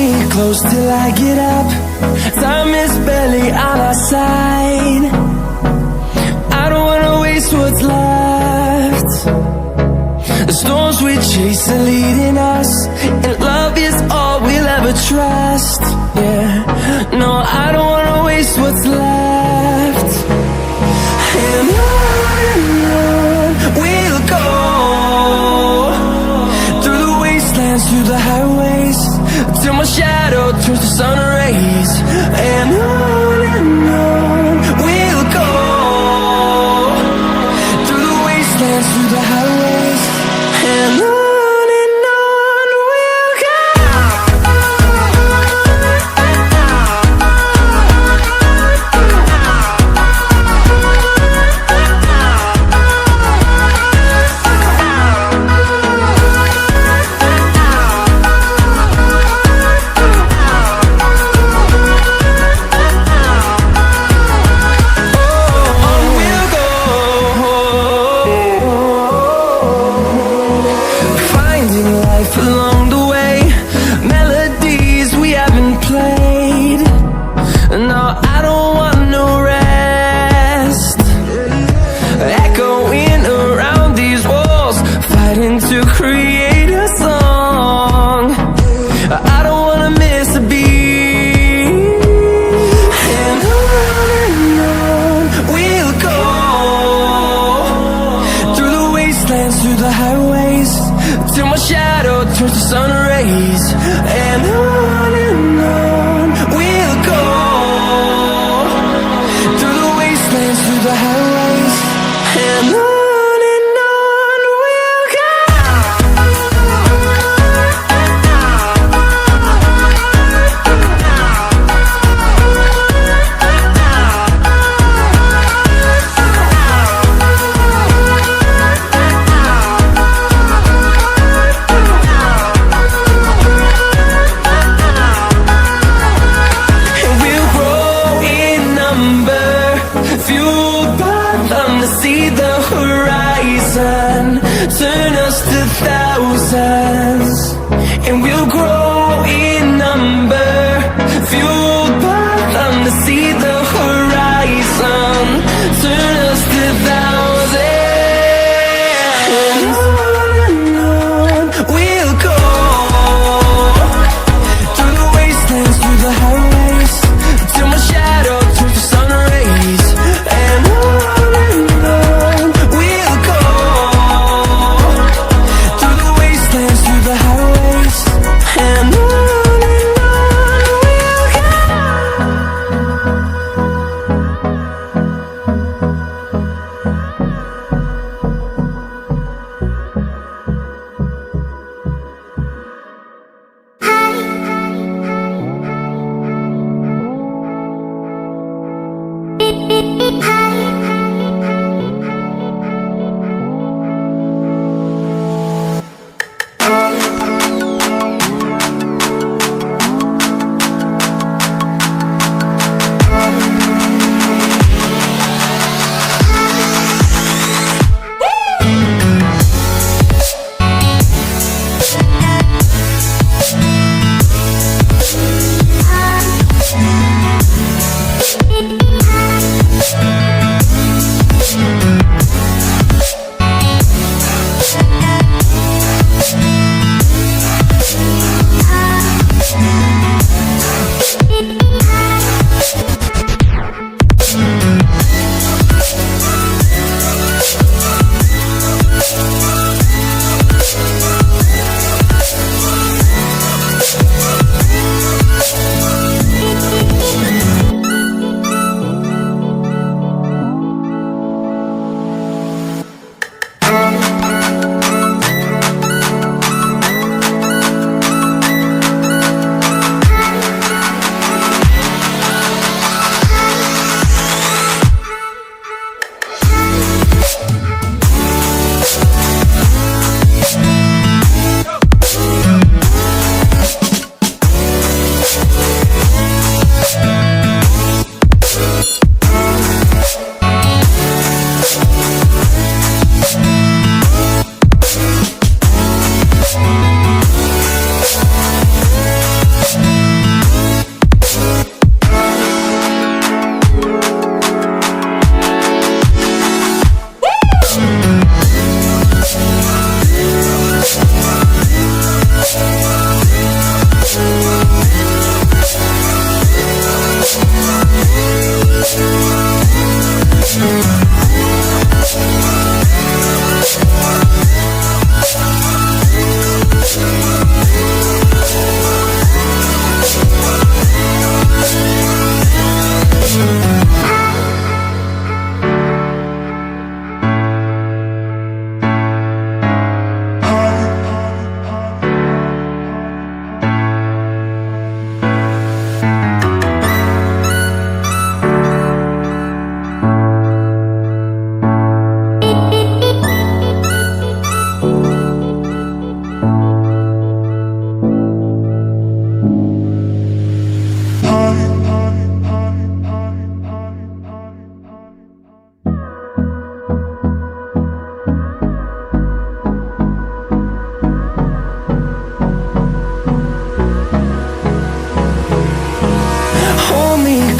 me close till I get up. Time is barely on our side. I don't wanna waste what's left. The storms we chase are leading us, and love is all we'll ever trust. Yeah, no, I don't wanna waste what's left. And on we'll go, through the wastelands, through the highways, till my shadow turns to sun rays. And on we'll go, through the wastelands, through the highways, and on.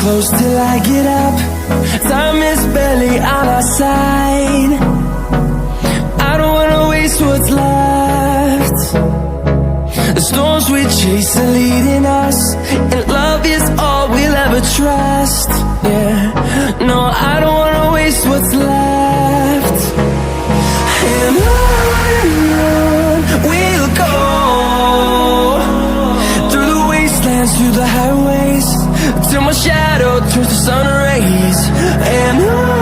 close till I get up. Time is barely on our side. I don't wanna waste what's left. The storms we chase are leading us, and love is all we'll ever trust. Yeah, no, I don't wanna waste what's left. And on we'll go, through the wastelands, through the highways, till my shadow turns to sun rays. And on